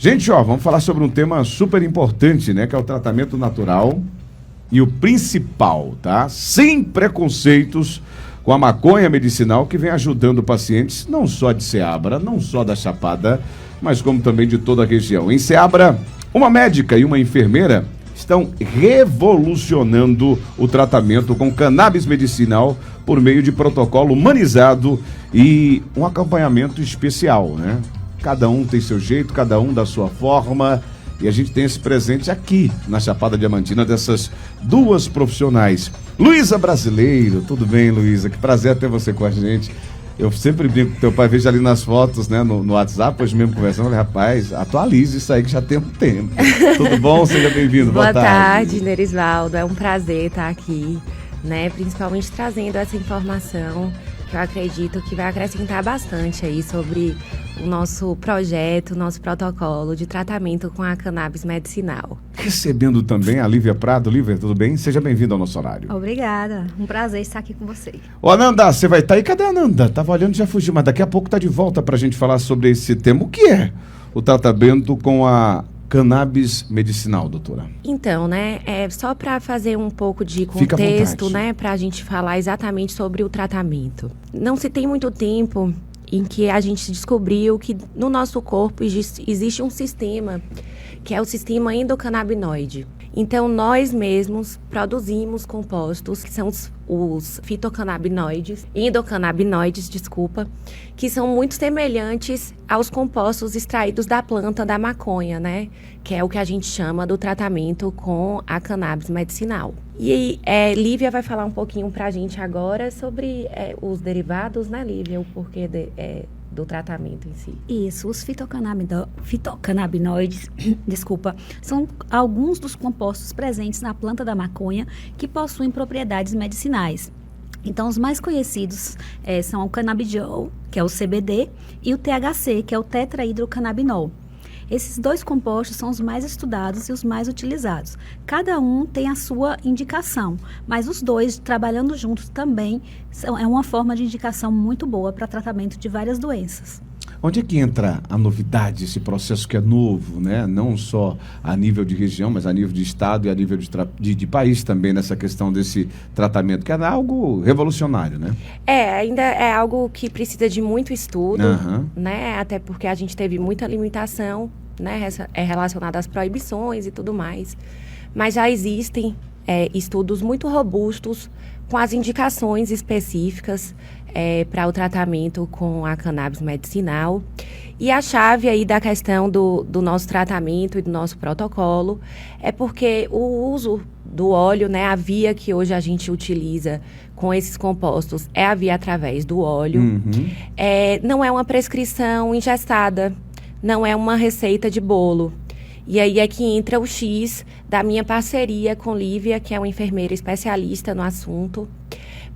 Gente, vamos falar sobre um tema super importante, né? Que é o tratamento natural e o principal, tá? Sem preconceitos com a maconha medicinal que vem ajudando pacientes, não só de Ceabra, não só da Chapada, mas como também de toda a região. Em Ceabra, uma médica e uma enfermeira estão revolucionando o tratamento com cannabis medicinal por meio de protocolo humanizado e um acompanhamento especial, né? Cada um tem seu jeito, cada um da sua forma, e a gente tem esse presente aqui na Chapada Diamantina dessas duas profissionais. Luísa Brasileiro, tudo bem, Luísa? Que prazer ter você com a gente. Eu sempre brinco com teu pai, vejo ali nas fotos, né, no WhatsApp, hoje mesmo conversando, falei, rapaz, atualize isso aí que já tem um tempo. Tudo bom? Seja bem-vindo. Boa tarde, Nerisvaldo. É um prazer estar aqui, né, principalmente trazendo essa informação que eu acredito que vai acrescentar bastante aí sobre o nosso projeto, o nosso protocolo de tratamento com a cannabis medicinal. Recebendo também a Lívia Prado. Lívia, tudo bem? Seja bem-vindo ao nosso horário. Obrigada, um prazer estar aqui com você. Ô, Ananda, você vai estar aí? Cadê a Ananda? Tava olhando e já fugiu, mas daqui a pouco tá de volta pra gente falar sobre esse tema. O que é o tratamento com a cannabis medicinal, doutora? Então, né, só para fazer um pouco de contexto, né, para a gente falar exatamente sobre o tratamento. Não se tem muito tempo em que a gente descobriu que no nosso corpo existe um sistema, que é o sistema endocannabinoide. Então, nós mesmos produzimos compostos, que são os fitocannabinoides, endocannabinoides, que são muito semelhantes aos compostos extraídos da planta da maconha, né? Que é o que a gente chama do tratamento com a cannabis medicinal. E Lívia vai falar um pouquinho pra gente agora sobre os derivados, né, Lívia? O porquê do tratamento em si. Isso, os fitocannabinoides, são alguns dos compostos presentes na planta da maconha que possuem propriedades medicinais. Então, os mais conhecidos são o canabidiol, que é o CBD, e o THC, que é o tetrahidrocannabinol. Esses dois compostos são os mais estudados e os mais utilizados. Cada um tem a sua indicação, mas os dois, trabalhando juntos também, é uma forma de indicação muito boa para tratamento de várias doenças. Onde é que entra a novidade, esse processo que é novo, né? Não só a nível de região, mas a nível de estado e a nível de país também, nessa questão desse tratamento, que é algo revolucionário, né? Ainda é algo que precisa de muito estudo, né? Até porque a gente teve muita limitação, né? Relacionada às proibições e tudo mais. Mas já existem estudos muito robustos com as indicações específicas para o tratamento com a cannabis medicinal. E a chave aí da questão do nosso tratamento e do nosso protocolo é porque o uso do óleo, né, a via que hoje a gente utiliza com esses compostos é a via através do óleo. Não é uma prescrição ingestada, não é uma receita de bolo. E aí é que entra o X da minha parceria com Lívia, que é uma enfermeira especialista no assunto.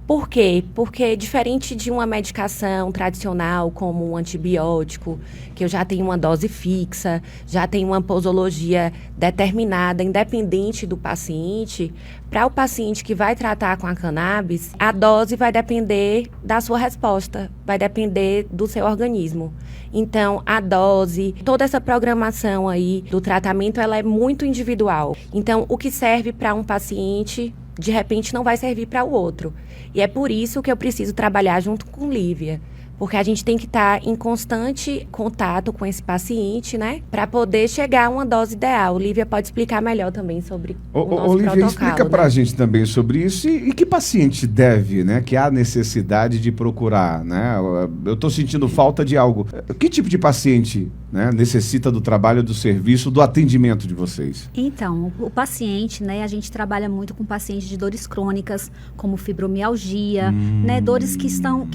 Por quê? Porque diferente de uma medicação tradicional, como um antibiótico, que eu já tenho uma dose fixa, já tenho uma posologia determinada, independente do paciente, para o paciente que vai tratar com a cannabis, a dose vai depender da sua resposta, vai depender do seu organismo. Então, a dose, toda essa programação aí do tratamento, ela é muito individual. Então, o que serve para um paciente, de repente, não vai servir para o outro. E é por isso que eu preciso trabalhar junto com Lívia. Porque a gente tem que estar em constante contato com esse paciente, né? Para poder chegar a uma dose ideal. Lívia pode explicar melhor também sobre o nosso Lívia, protocolo. Explica para a gente também sobre isso e que paciente deve, né? Que há necessidade de procurar, né? Eu estou sentindo falta de algo. Que tipo de paciente, né, necessita do trabalho, do serviço, do atendimento de vocês? Então, o paciente, né? A gente trabalha muito com pacientes de dores crônicas, como fibromialgia, né? Dores que são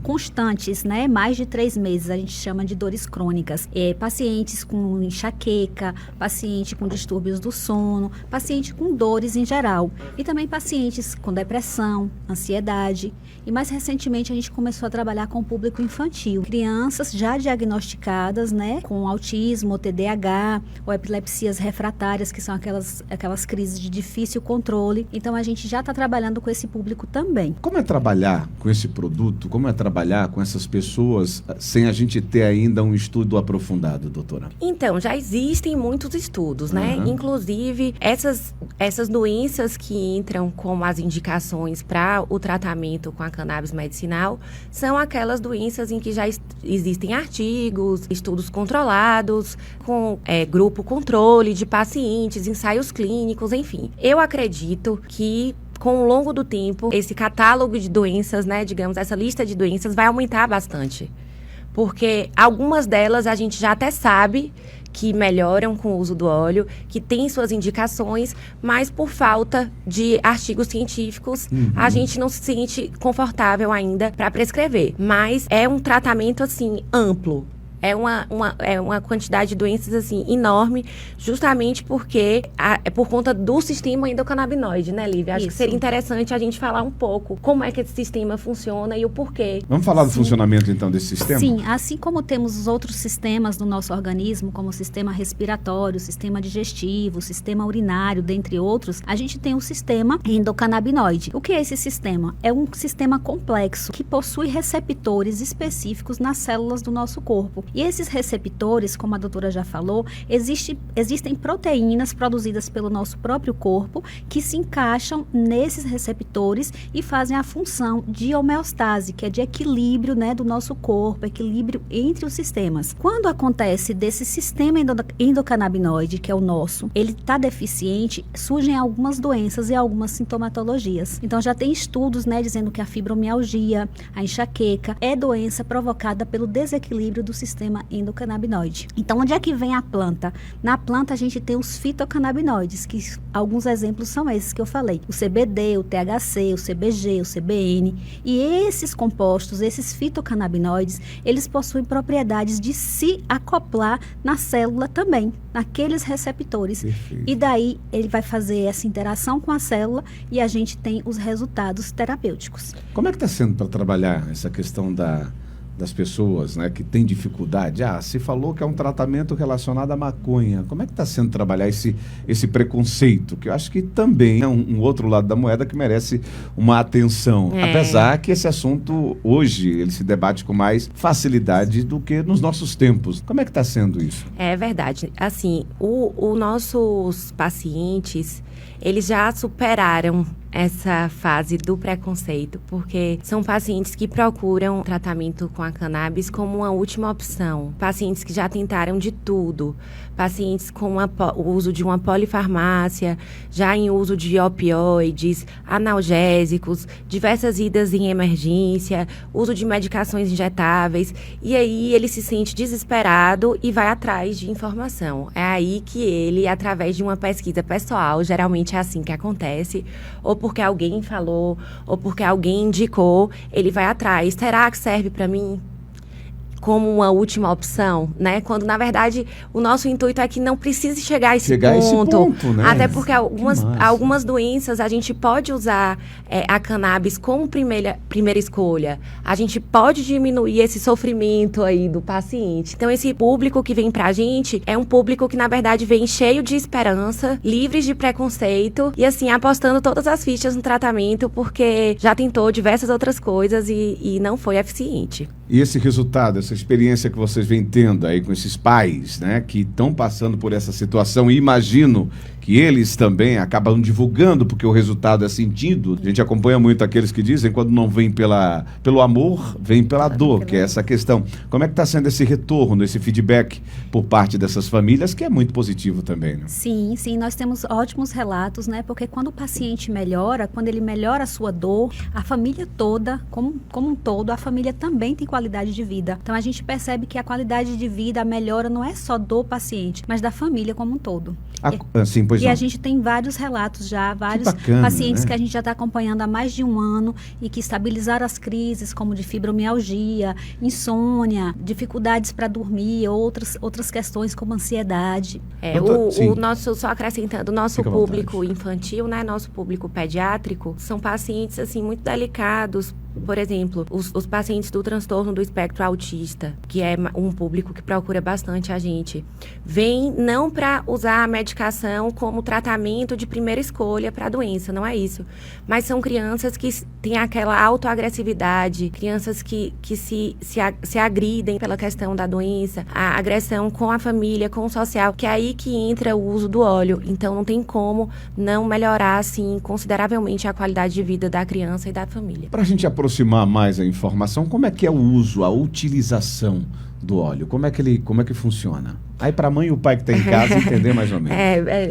constantes, né? Mais de 3 meses, a gente chama de dores crônicas. Pacientes com enxaqueca, paciente com distúrbios do sono, paciente com dores em geral. E também pacientes com depressão, ansiedade. E mais recentemente a gente começou a trabalhar com o público infantil. Crianças já diagnosticadas, né? Com autismo, ou TDAH, ou epilepsias refratárias, que são aquelas crises de difícil controle. Então a gente já está trabalhando com esse público também. Como é trabalhar com esse produto? Como é trabalhar com essas pessoas sem a gente ter ainda um estudo aprofundado, doutora? Então, já existem muitos estudos, né? Inclusive, essas doenças que entram como as indicações para o tratamento com a cannabis medicinal são aquelas doenças em que já existem artigos, estudos controlados, com grupo controle de pacientes, ensaios clínicos, enfim. Eu acredito que com o longo do tempo, esse catálogo de doenças, né, digamos, essa lista de doenças vai aumentar bastante. Porque algumas delas a gente já até sabe que melhoram com o uso do óleo, que tem suas indicações, mas por falta de artigos científicos, a gente não se sente confortável ainda para prescrever. Mas é um tratamento, assim, amplo. É uma quantidade de doenças, assim, enorme, justamente porque é por conta do sistema endocannabinoide, né, Lívia? Acho que seria interessante a gente falar um pouco como é que esse sistema funciona e o porquê. Vamos falar do funcionamento, então, desse sistema? Sim, assim como temos os outros sistemas do nosso organismo, como o sistema respiratório, o sistema digestivo, o sistema urinário, dentre outros, a gente tem o sistema endocannabinoide. O que é esse sistema? É um sistema complexo que possui receptores específicos nas células do nosso corpo. E esses receptores, como a doutora já falou, existem proteínas produzidas pelo nosso próprio corpo que se encaixam nesses receptores e fazem a função de homeostase, que é de equilíbrio, né, do nosso corpo, equilíbrio entre os sistemas. Quando acontece desse sistema endocannabinoide, que é o nosso, ele está deficiente, surgem algumas doenças e algumas sintomatologias. Então já tem estudos, né, dizendo que a fibromialgia, a enxaqueca, é doença provocada pelo desequilíbrio do sistema endocannabinoide. Então, onde é que vem a planta? Na planta, a gente tem os fitocannabinoides, que alguns exemplos são esses que eu falei. O CBD, o THC, o CBG, o CBN. E esses compostos, esses fitocannabinoides, eles possuem propriedades de se acoplar na célula também, naqueles receptores. Perfeito. E daí, ele vai fazer essa interação com a célula e a gente tem os resultados terapêuticos. Como é que está sendo para trabalhar essa questão das pessoas, né, que têm dificuldade? Se falou que é um tratamento relacionado à maconha. Como é que está sendo trabalhar esse preconceito? Que eu acho que também é um outro lado da moeda que merece uma atenção. Apesar que esse assunto, hoje, ele se debate com mais facilidade do que nos nossos tempos. Como é que está sendo isso? É verdade. Assim, os nossos pacientes, eles já superaram essa fase do preconceito, porque são pacientes que procuram tratamento com a cannabis como uma última opção. Pacientes que já tentaram de tudo. Pacientes com o uso de uma polifarmácia, já em uso de opioides, analgésicos, diversas idas em emergência, uso de medicações injetáveis. E aí ele se sente desesperado e vai atrás de informação. É aí que ele, através de uma pesquisa pessoal, geralmente é assim que acontece, ou porque alguém falou, ou porque alguém indicou, ele vai atrás. Será que serve para mim? Como uma última opção, né? Quando, na verdade, o nosso intuito é que não precise chegar a esse ponto, né? Até porque algumas doenças a gente pode usar a cannabis como primeira escolha. A gente pode diminuir esse sofrimento aí do paciente. Então, esse público que vem pra gente é um público que, na verdade, vem cheio de esperança, livres de preconceito e, assim, apostando todas as fichas no tratamento porque já tentou diversas outras coisas e não foi eficiente. E esse resultado, essa experiência que vocês vêm tendo aí com esses pais, né, que estão passando por essa situação, e imagino que eles também acabam divulgando, porque o resultado é sentido. A gente acompanha muito aqueles que dizem, quando não vem pelo amor, vem pela dor, que é essa questão. Como é que está sendo esse retorno, esse feedback por parte dessas famílias, que é muito positivo também, né? Sim, nós temos ótimos relatos, né? Porque quando o paciente melhora, quando ele melhora a sua dor, a família toda, como um todo, a família também tem qualidade de vida. Então, a gente percebe que a qualidade de vida, a melhora não é só do paciente, mas da família como um todo. Sim, pois e não. a gente tem vários relatos já, vários bacana, pacientes, né, que a gente já está acompanhando há mais de um ano e que estabilizaram as crises, como de fibromialgia, insônia, dificuldades para dormir, outras questões como ansiedade. Só acrescentando, o nosso público infantil, né, nosso público pediátrico, são pacientes assim muito delicados Por exemplo, os pacientes do transtorno do espectro autista, que é um público que procura bastante a gente, vêm não para usar a medicação como tratamento de primeira escolha para a doença, não é isso. Mas são crianças que têm aquela autoagressividade, crianças que se agridem pela questão da doença, a agressão com a família, com o social, que é aí que entra o uso do óleo. Então, não tem como não melhorar, assim, consideravelmente a qualidade de vida da criança e da família. Para a gente aproximar mais a informação, como é que é o uso, a utilização do óleo? Como é que funciona? Aí para a mãe e o pai que está em casa entender mais ou menos.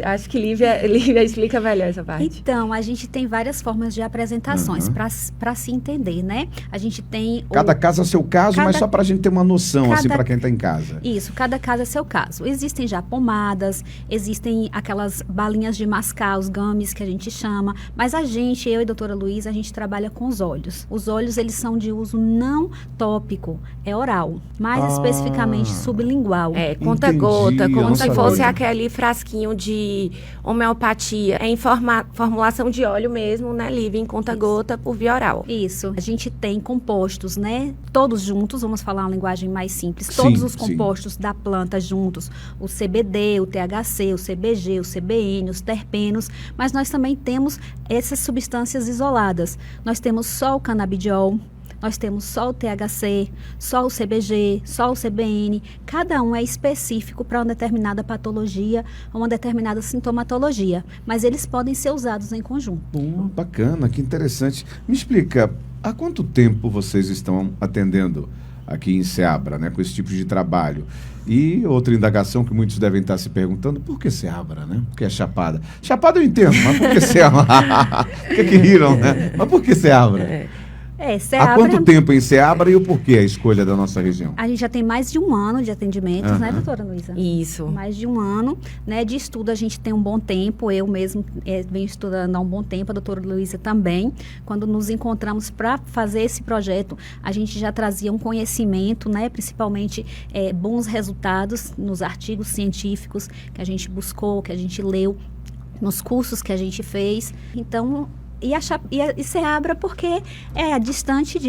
Acho que Lívia explica melhor essa parte. Então, a gente tem várias formas de apresentações para se entender, né? A gente tem... Cada caso é seu caso, mas só para a gente ter uma noção, assim, para quem está em casa. Isso, cada caso é seu caso. Existem já pomadas, existem aquelas balinhas de mascar, os gummies que a gente chama, mas eu e a doutora Luísa, a gente trabalha com os óleos. Os óleos, eles são de uso não tópico, é oral, mais especificamente sublingual. Conta-gota, como se fosse aquele frasquinho de homeopatia. É em formulação de óleo mesmo, né, Lívia? Em conta-gota por via oral. Isso. A gente tem compostos, né? Todos juntos, vamos falar uma linguagem mais simples. Todos os compostos da planta juntos. O CBD, o THC, o CBG, o CBN, os terpenos. Mas nós também temos essas substâncias isoladas. Nós temos só o canabidiol. Nós temos só o THC, só o CBG, só o CBN. Cada um é específico para uma determinada patologia ou uma determinada sintomatologia. Mas eles podem ser usados em conjunto. Bacana, que interessante. Me explica, há quanto tempo vocês estão atendendo aqui em Seabra, né, com esse tipo de trabalho? E outra indagação que muitos devem estar se perguntando, por que Seabra, né? Por que é Chapada? Chapada eu entendo, mas por que Seabra? Por que riram, né? Mas por que Seabra? Seabra... Há quanto tempo em Seabra e o porquê a escolha da nossa região? A gente já tem mais de um ano de atendimentos, né, doutora Luísa? Isso. Mais de um ano, né, de estudo a gente tem um bom tempo, eu mesmo venho estudando há um bom tempo, a doutora Luísa também. Quando nos encontramos para fazer esse projeto, a gente já trazia um conhecimento, né, principalmente bons resultados nos artigos científicos que a gente buscou, que a gente leu, nos cursos que a gente fez. Então... E Seabra porque é distante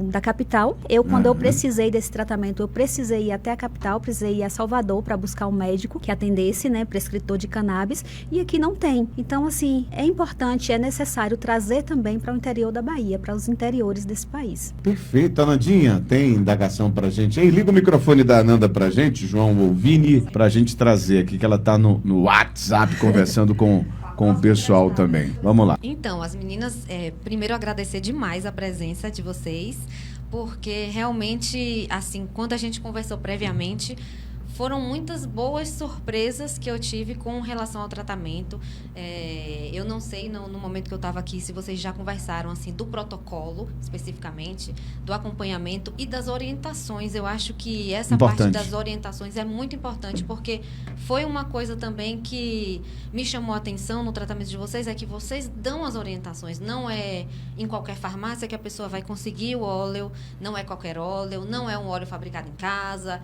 da capital. Quando eu precisei desse tratamento, eu precisei ir até a capital, precisei ir a Salvador para buscar um médico que atendesse, né, prescritor de cannabis, e aqui não tem. Então, assim, é importante, é necessário trazer também para o interior da Bahia, para os interiores desse país. Perfeito. Anandinha, tem indagação para a gente aí? Liga o microfone da Ananda para a gente, João ou Vini, para a gente trazer aqui, que ela está no WhatsApp conversando com o pessoal também. Vamos lá. Então, as meninas, primeiro agradecer demais a presença de vocês, porque realmente, assim, quando a gente conversou previamente, foram muitas boas surpresas que eu tive com relação ao tratamento. Eu não sei, no momento que eu estava aqui, se vocês já conversaram assim, do protocolo, especificamente, do acompanhamento e das orientações. Eu acho que essa parte das orientações é muito importante, porque foi uma coisa também que me chamou a atenção no tratamento de vocês, é que vocês dão as orientações. Não é em qualquer farmácia que a pessoa vai conseguir o óleo, não é qualquer óleo, não é um óleo fabricado em casa.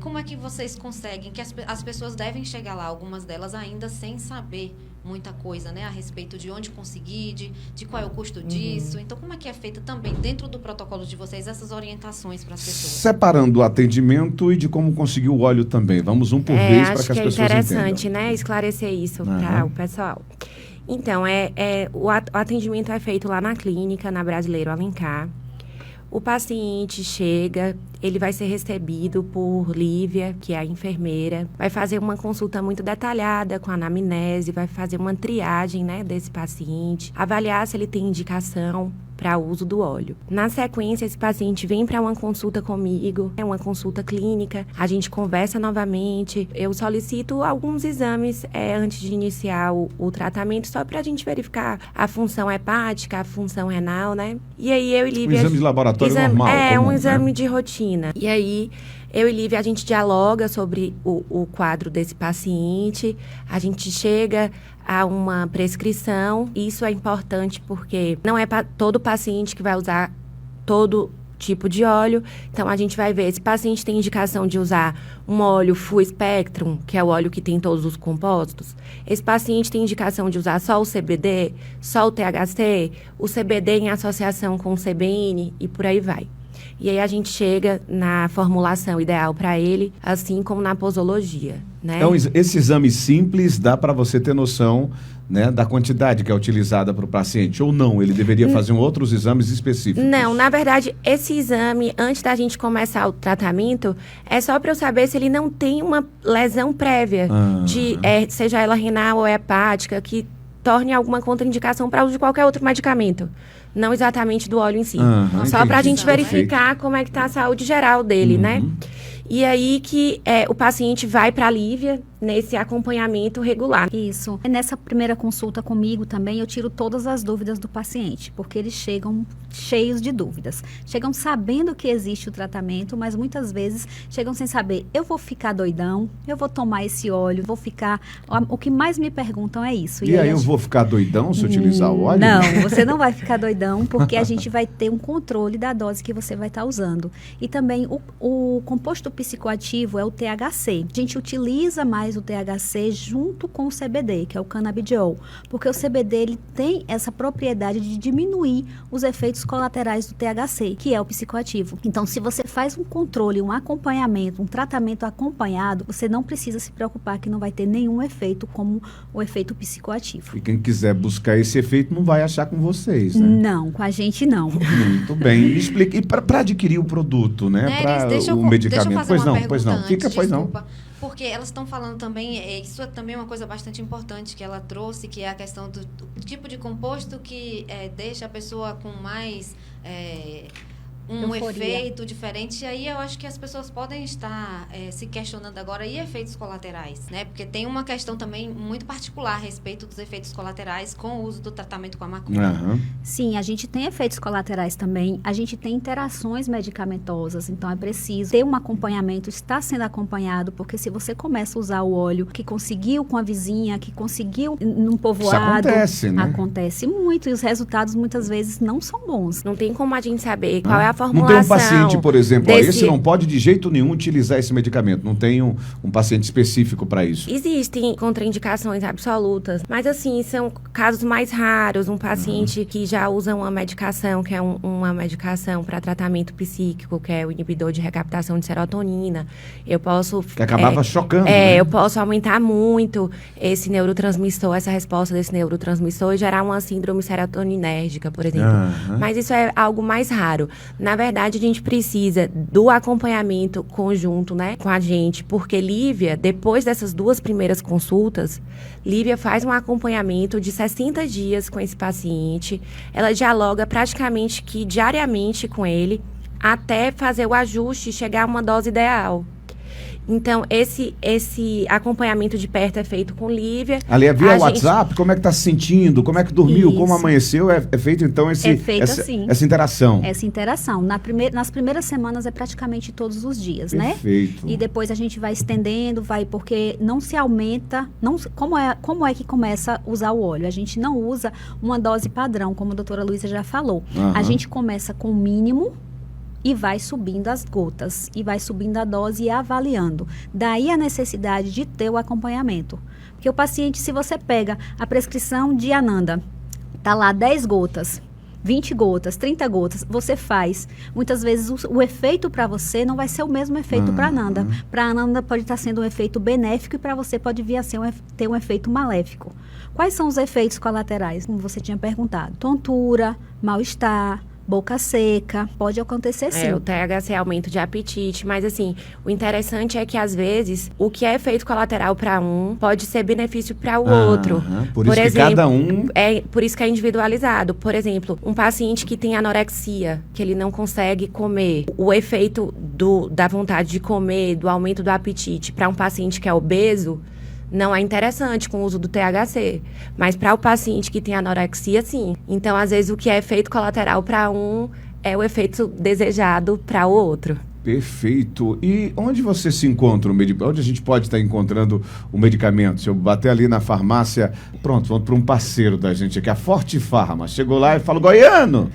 Como é que vocês conseguem, que as pessoas devem chegar lá, algumas delas ainda sem saber muita coisa, né, a respeito de onde conseguir, de qual é o custo disso. Então, como é que é feita também, dentro do protocolo de vocês, essas orientações para as pessoas? Separando o atendimento e de como conseguir o óleo também. Vamos um por vez para que as pessoas entendam. Acho que é interessante, né, esclarecer isso para o pessoal. Então, o atendimento é feito lá na clínica, na Brasileiro Alencar. O paciente chega, ele vai ser recebido por Lívia, que é a enfermeira, vai fazer uma consulta muito detalhada com a anamnese, vai fazer uma triagem, né, desse paciente, avaliar se ele tem indicação para uso do óleo. Na sequência, esse paciente vem para uma consulta comigo, é uma consulta clínica, a gente conversa novamente, eu solicito alguns exames antes de iniciar o tratamento, só para a gente verificar a função hepática, a função renal, né? E aí eu e Lívia... Um exame de laboratório normal. Um exame de rotina. E aí... Eu e Lívia, a gente dialoga sobre o quadro desse paciente, a gente chega a uma prescrição. Isso é importante porque não é todo paciente que vai usar todo tipo de óleo. Então, a gente vai ver, esse paciente tem indicação de usar um óleo full spectrum, que é o óleo que tem todos os compostos. Esse paciente tem indicação de usar só o CBD, só o THC, o CBD em associação com o CBN e por aí vai. E aí a gente chega na formulação ideal para ele, assim como na posologia, né? Então, esse exame simples dá para você ter noção, né, da quantidade que é utilizada para o paciente, ou não? Ele deveria fazer outros exames específicos? Não, na verdade, esse exame, antes da gente começar o tratamento, é só para eu saber se ele não tem uma lesão prévia, seja ela renal ou hepática, que torne alguma contraindicação para uso de qualquer outro medicamento. Não exatamente do óleo em si. Só para a gente verificar como é que está a saúde geral dele, né? E aí que o paciente vai para a Lívia nesse acompanhamento regular. Isso. Nessa primeira consulta comigo também, eu tiro todas as dúvidas do paciente, porque eles chegam cheios de dúvidas. Chegam sabendo que existe o tratamento, mas muitas vezes chegam sem saber, eu vou ficar doidão, eu vou tomar esse óleo, vou ficar... O que mais me perguntam é isso. E aí eu vou ficar doidão se utilizar o óleo? Não, você não vai ficar doidão, porque a gente vai ter um controle da dose que você vai estar usando. E também o composto psicoativo é o THC. A gente utiliza mais o THC junto com o CBD, que é o canabidiol, porque o CBD ele tem essa propriedade de diminuir os efeitos colaterais do THC, que é o psicoativo. Então, se você faz um controle, um acompanhamento, um tratamento acompanhado, você não precisa se preocupar que não vai ter nenhum efeito como o efeito psicoativo. E quem quiser buscar esse efeito não vai achar com vocês, né? Não, com a gente não. Muito bem. Me explique. E para adquirir o produto, né? Para o medicamento. Pois não. Fica, pois não. Porque elas estão falando também, isso é também uma coisa bastante importante que ela trouxe, que é a questão do tipo de composto que deixa a pessoa com mais efeito diferente. E aí eu acho que as pessoas podem estar se questionando agora, e efeitos colaterais, né? Porque tem uma questão também muito particular a respeito dos efeitos colaterais com o uso do tratamento com a maconha. Sim, a gente tem efeitos colaterais também, a gente tem interações medicamentosas, então é preciso ter um acompanhamento, estar sendo acompanhado, porque se você começa a usar o óleo que conseguiu com a vizinha, que conseguiu num povoado... Isso acontece, né? Acontece muito, e os resultados muitas vezes não são bons. Não tem como a gente saber qual é a formulação. Não tem um paciente, por exemplo, esse não pode de jeito nenhum utilizar esse medicamento. Não tem um paciente específico para isso. Existem contraindicações absolutas, mas assim, são casos mais raros. Um paciente que já usa uma medicação, que é uma medicação para tratamento psíquico, que é o inibidor de recaptação de serotonina. Eu posso... Que acabava chocando, né? Eu posso aumentar muito esse neurotransmissor, essa resposta desse neurotransmissor e gerar uma síndrome serotoninérgica, por exemplo. Mas isso é algo mais raro. Na verdade, a gente precisa do acompanhamento conjunto, né, com a gente, porque Lívia, depois dessas 2 primeiras consultas, Lívia faz um acompanhamento de 60 dias com esse paciente. Ela dialoga praticamente que diariamente com ele, até fazer o ajuste e chegar a uma dose ideal. Então, esse acompanhamento de perto é feito com Lívia. Ali é via WhatsApp? Como é que está se sentindo? Como é que dormiu? Isso. Como amanheceu? É feito, então, essa interação? Essa interação. Nas primeiras semanas é praticamente todos os dias, Perfeito. Né? E depois a gente vai estendendo, porque não se aumenta... Como é que começa a usar o óleo? A gente não usa uma dose padrão, como a doutora Luísa já falou. A gente começa com o mínimo... e vai subindo as gotas, e vai subindo a dose e avaliando. Daí a necessidade de ter o acompanhamento. Porque o paciente, se você pega a prescrição de Ananda, tá lá 10 gotas, 20 gotas, 30 gotas, você faz. Muitas vezes o efeito para você não vai ser o mesmo efeito para Ananda. Para Ananda pode estar sendo um efeito benéfico e para você pode vir a ter um efeito maléfico. Quais são os efeitos colaterais? Como você tinha perguntado. Tontura, mal-estar, boca seca, pode acontecer sim. O THC é aumento de apetite, mas assim, o interessante é que às vezes, o que é efeito colateral para um, pode ser benefício para o outro. Por isso exemplo, que cada um... Por isso que é individualizado. Por exemplo, um paciente que tem anorexia, que ele não consegue comer, o efeito da vontade de comer, do aumento do apetite, para um paciente que é obeso, não é interessante com o uso do THC, mas para o paciente que tem anorexia, sim. Então, às vezes, o que é efeito colateral para um é o efeito desejado para o outro. Perfeito. E onde você se encontra? Onde a gente pode estar encontrando o medicamento? Se eu bater ali na farmácia, pronto, vamos para um parceiro da gente aqui, a Forte Farma. Chegou lá e fala, Goiano,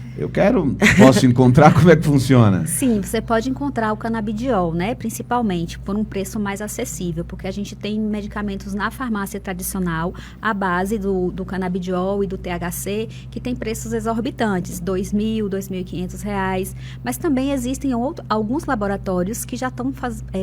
posso encontrar? Como é que funciona? Sim, você pode encontrar o canabidiol, né? Principalmente por um preço mais acessível, porque a gente tem medicamentos na farmácia tradicional, à base do canabidiol e do THC, que tem preços exorbitantes, R$2.000, R$2.500, mas também existem alguns laboratórios que já estão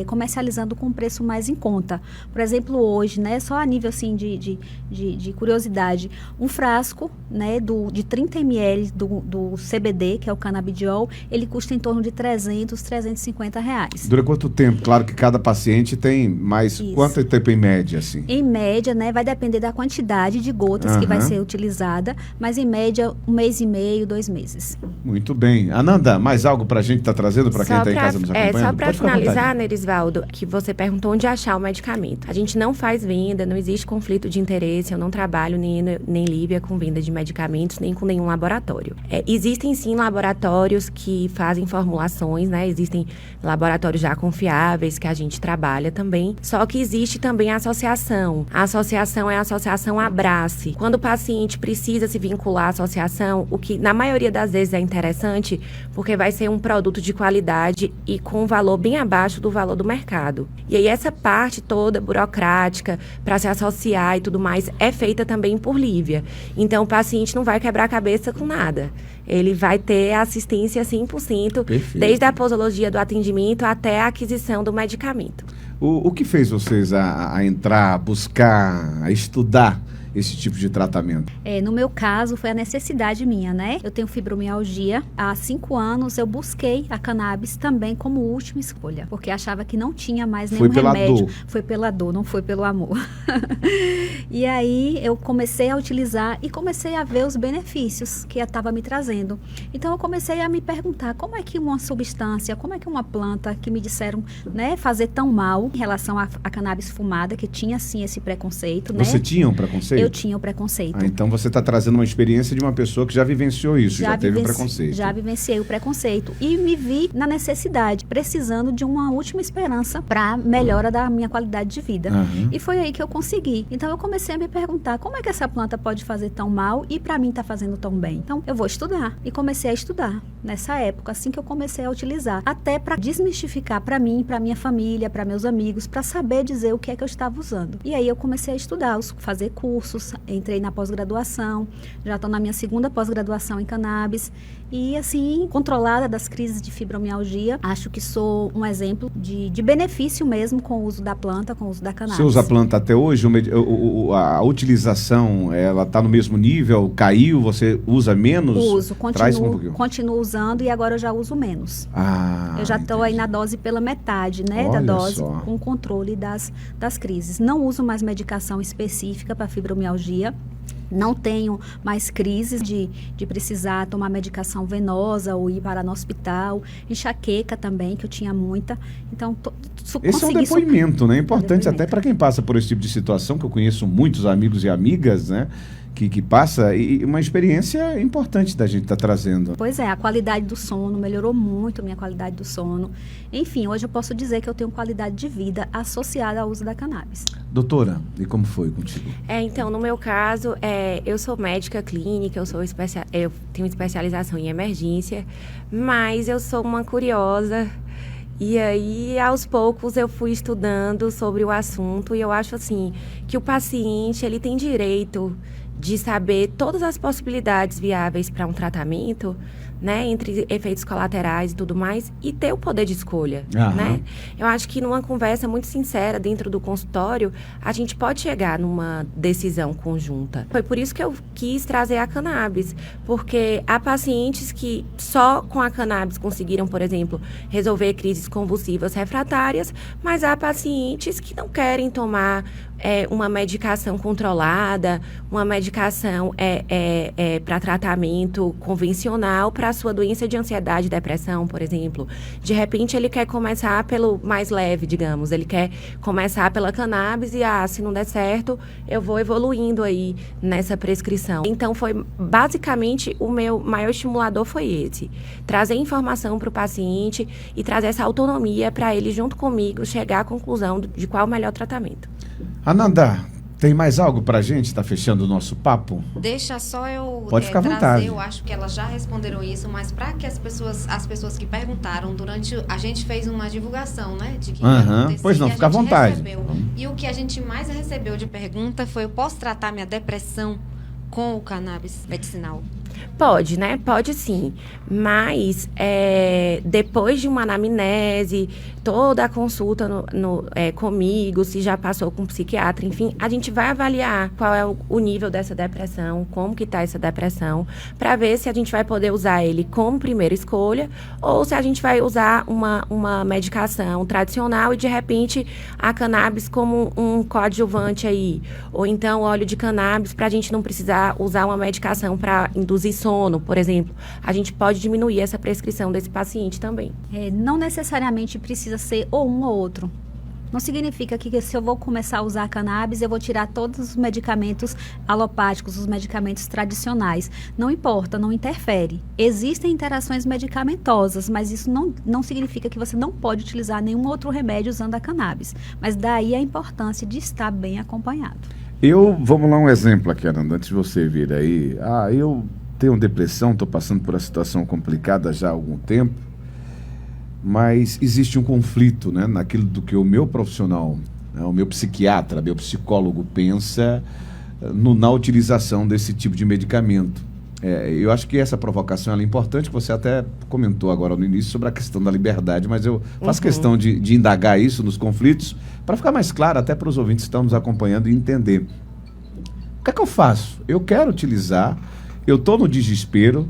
comercializando com um preço mais em conta. Por exemplo, hoje, né, só a nível assim, de curiosidade, um frasco, né, de 30 ml do CBD, que é o canabidiol, ele custa em torno de R$300, R$350. Dura quanto tempo? Claro que cada paciente tem mais... Isso. Quanto tempo em média, assim? Em média, né, vai depender da quantidade de gotas que vai ser utilizada, mas em média, 1 mês e meio, 2 meses. Muito bem. Ananda, mais algo para a gente estar trazendo para quem está em casa nos acompanhando? Só para finalizar, Nerisvaldo, que você perguntou onde achar o medicamento. A gente não faz venda, não existe conflito de interesse, eu não trabalho nem Lívia com venda de medicamentos, nem com nenhum laboratório. Existem sim laboratórios que fazem formulações, né? Existem laboratórios já confiáveis que a gente trabalha também, só que existe também a associação. A associação é a Associação Abrace. Quando o paciente precisa se vincular à associação, o que na maioria das vezes é interessante, porque vai ser um produto de qualidade e com um valor bem abaixo do valor do mercado. E aí essa parte toda burocrática para se associar e tudo mais é feita também por Lívia. Então o paciente não vai quebrar a cabeça com nada. Ele vai ter assistência 100%, perfeito, desde a posologia do atendimento até a aquisição do medicamento. O que fez vocês a entrar, a buscar, a estudar esse tipo de tratamento? No meu caso, foi a necessidade minha, né? Eu tenho fibromialgia. Há 5 anos, eu busquei a cannabis também como última escolha, porque achava que não tinha mais nenhum remédio. Foi pela dor, não foi pelo amor. E aí, eu comecei a utilizar e comecei a ver os benefícios que estava me trazendo. Então, eu comecei a me perguntar como é que uma substância, como é que uma planta que me disseram, né, fazer tão mal em relação à cannabis fumada, que tinha, sim, esse preconceito, né? Você tinha um preconceito? Eu tinha o preconceito. Então você está trazendo uma experiência de uma pessoa que já vivenciou isso, já teve o preconceito. Já vivenciei o preconceito e me vi na necessidade, precisando de uma última esperança para melhora da minha qualidade de vida. E foi aí que eu consegui. Então eu comecei a me perguntar como é que essa planta pode fazer tão mal e para mim tá fazendo tão bem. Então eu vou estudar. E comecei a estudar nessa época, assim que eu comecei a utilizar, até para desmistificar para mim, para minha família, para meus amigos, para saber dizer o que é que eu estava usando. E aí eu comecei a estudar, fazer cursos, entrei na pós-graduação, já estou na minha 2ª pós-graduação em cannabis e assim, controlada das crises de fibromialgia, acho que sou um exemplo de benefício mesmo com o uso da planta, com o uso da cannabis. Você usa a planta até hoje? A utilização, ela está no mesmo nível? Caiu? Você usa menos? Uso, continuo usando e agora eu já uso menos. Eu já estou aí na dose pela metade, né, da dose, só, com o controle das crises. Não uso mais medicação específica para fibromialgia. Não tenho mais crises de precisar tomar medicação venosa ou ir parar no hospital. Enxaqueca também, que eu tinha muita. Então, esse é um depoimento, né? Importante até para quem passa por esse tipo de situação, que eu conheço muitos amigos e amigas, né? Que passa, e uma experiência importante da gente estar trazendo. Pois é, a qualidade do sono, melhorou muito a minha qualidade do sono. Enfim, hoje eu posso dizer que eu tenho qualidade de vida associada ao uso da cannabis. Doutora, e como foi contigo? Então, no meu caso, eu sou médica clínica, eu tenho especialização em emergência, mas eu sou uma curiosa. E aí, aos poucos, eu fui estudando sobre o assunto e eu acho, assim, que o paciente, ele tem direito de saber todas as possibilidades viáveis para um tratamento, né, entre efeitos colaterais e tudo mais, e ter o poder de escolha, né? Eu acho que numa conversa muito sincera dentro do consultório, a gente pode chegar numa decisão conjunta. Foi por isso que eu quis trazer a cannabis, porque há pacientes que só com a cannabis conseguiram, por exemplo, resolver crises convulsivas refratárias, mas há pacientes que não querem tomar uma medicação controlada, uma medicação para tratamento convencional, para da sua doença de ansiedade e depressão, por exemplo, de repente ele quer começar pelo mais leve, digamos, ele quer começar pela cannabis e, se não der certo, eu vou evoluindo aí nessa prescrição. Então, foi basicamente o meu maior estimulador foi esse, trazer informação para o paciente e trazer essa autonomia para ele, junto comigo, chegar à conclusão de qual é o melhor tratamento. Ananda, tem mais algo pra gente? Está fechando o nosso papo? Deixa só eu Pode ficar à trazer, vontade. eu acho que elas já responderam isso, mas para que as pessoas que perguntaram, a gente fez uma divulgação, né? De que Pois não, fica à vontade. Recebeu. E o que a gente mais recebeu de pergunta foi: eu posso tratar minha depressão com o cannabis medicinal? Pode, né? Pode sim. Mas depois de uma anamnese, toda a consulta comigo, se já passou com um psiquiatra, enfim, a gente vai avaliar qual é o nível dessa depressão, como que está essa depressão, para ver se a gente vai poder usar ele como primeira escolha ou se a gente vai usar uma medicação tradicional e, de repente, a cannabis como um coadjuvante aí. Ou então óleo de cannabis, para a gente não precisar usar uma medicação para induzir sono, por exemplo. A gente pode diminuir essa prescrição desse paciente também. Não necessariamente precisa ser ou um ou outro. Não significa que se eu vou começar a usar cannabis, eu vou tirar todos os medicamentos alopáticos, os medicamentos tradicionais. Não importa, não interfere. Existem interações medicamentosas, mas isso não significa que você não pode utilizar nenhum outro remédio usando a cannabis. Mas daí a importância de estar bem acompanhado. Vamos lá um exemplo aqui, Ananda, antes de você vir aí. Eu tenho depressão, estou passando por uma situação complicada já há algum tempo, mas existe um conflito, né, naquilo do que o meu profissional, né, o meu psiquiatra, meu psicólogo pensa na utilização desse tipo de medicamento. Eu acho que essa provocação é importante, que você até comentou agora no início sobre a questão da liberdade, mas eu faço questão de indagar isso nos conflitos, para ficar mais claro até para os ouvintes que estão nos acompanhando e entender. O que é que eu faço? Eu quero utilizar, eu estou no desespero,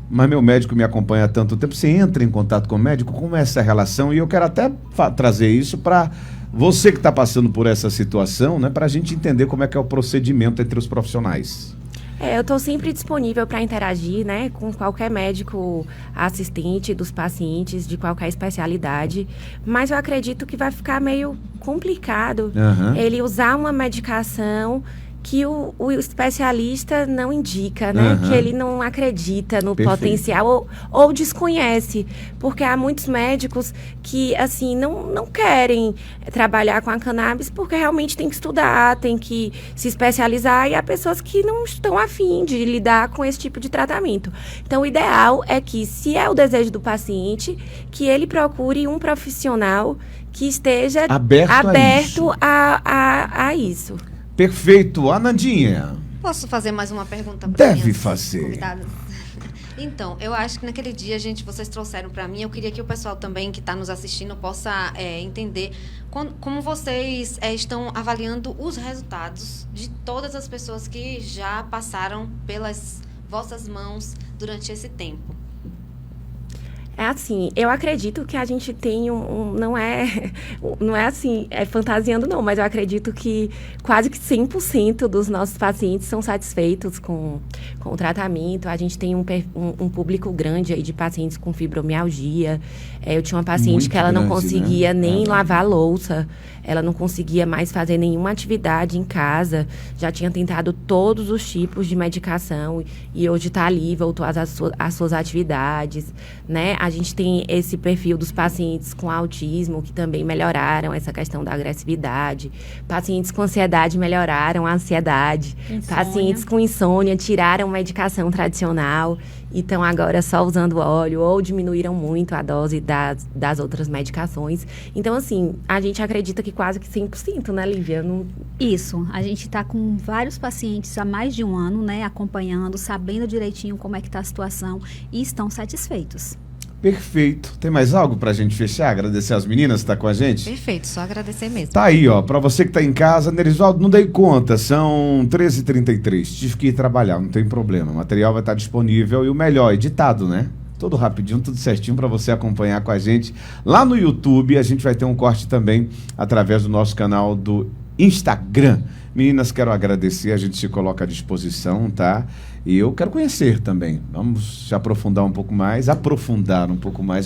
mas meu médico me acompanha há tanto tempo. Você entra em contato com o médico, como é essa relação? E eu quero até trazer isso para você que está passando por essa situação, né, para a gente entender como é que é o procedimento entre os profissionais. Eu estou sempre disponível para interagir, né, com qualquer médico assistente dos pacientes de qualquer especialidade, mas eu acredito que vai ficar meio complicado ele usar uma medicação que o especialista não indica, né? Que ele não acredita no potencial ou desconhece. Porque há muitos médicos que, assim, não querem trabalhar com a cannabis porque realmente tem que estudar, tem que se especializar, e há pessoas que não estão afim de lidar com esse tipo de tratamento. Então, o ideal é que, se é o desejo do paciente, que ele procure um profissional que esteja aberto a isso. Perfeito. Anandinha. Posso fazer mais uma pergunta para Deve fazer. Convidadas? Então, eu acho que naquele dia, vocês trouxeram para mim, eu queria que o pessoal também que está nos assistindo possa entender como vocês estão avaliando os resultados de todas as pessoas que já passaram pelas vossas mãos durante esse tempo. É assim, eu acredito que a gente tem não é assim, fantasiando não, mas eu acredito que quase que 100% dos nossos pacientes são satisfeitos com o tratamento. A gente tem um público grande aí de pacientes com fibromialgia. Eu tinha uma paciente muito que ela não conseguia, né, nem lavar a louça, ela não conseguia mais fazer nenhuma atividade em casa, já tinha tentado todos os tipos de medicação e hoje está ali, voltou às suas atividades, né? A gente tem esse perfil dos pacientes com autismo, que também melhoraram essa questão da agressividade. Pacientes com ansiedade melhoraram a ansiedade. Insônia. Pacientes com insônia tiraram medicação tradicional e estão agora só usando óleo ou diminuíram muito a dose das outras medicações. Então, assim, a gente acredita que quase que 100%, né, Lívia? Isso. A gente está com vários pacientes há mais de um ano, né, acompanhando, sabendo direitinho como é que está a situação e estão satisfeitos. Perfeito. Tem mais algo pra gente fechar? Agradecer as meninas que estão com a gente? Perfeito, só agradecer mesmo. Tá aí, ó, pra você que tá em casa. Nerivaldo, não dei conta, são 13h33. Tive que ir trabalhar, não tem problema. O material vai estar disponível e o melhor, editado, né? Tudo rapidinho, tudo certinho pra você acompanhar com a gente. Lá no YouTube, a gente vai ter um corte também através do nosso canal do Instagram. Meninas, quero agradecer, a gente se coloca à disposição, tá? E eu quero conhecer também. Vamos se aprofundar um pouco mais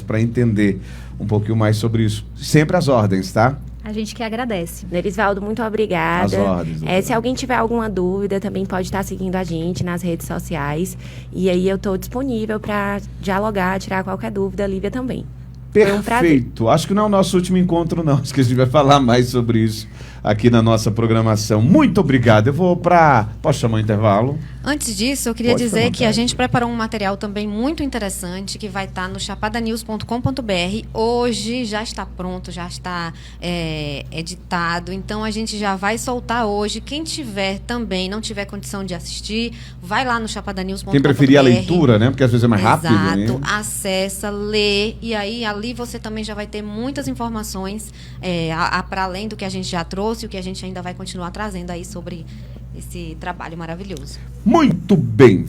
para entender um pouquinho mais sobre isso. Sempre às ordens, tá? A gente que agradece. Nerisvaldo, muito obrigada. Às ordens. Se alguém tiver alguma dúvida, também pode estar seguindo a gente nas redes sociais. E aí eu estou disponível para dialogar, tirar qualquer dúvida. Lívia também. Perfeito. Acho que não é o nosso último encontro, não. Acho que a gente vai falar mais sobre isso aqui na nossa programação. Muito obrigado. Eu vou para... Posso chamar o intervalo? Antes disso, eu queria dizer que a gente preparou um material também muito interessante que vai estar no chapadanews.com.br. Hoje já está pronto, já está editado. Então, a gente já vai soltar hoje. Quem tiver também, não tiver condição de assistir, vai lá no chapadanews.com.br. Quem preferir a leitura, né? Porque às vezes é mais rápido. Exato. Né? Acessa, lê. E aí, ali você também já vai ter muitas informações para além do que a gente já trouxe, o que a gente ainda vai continuar trazendo aí sobre esse trabalho maravilhoso. Muito bem.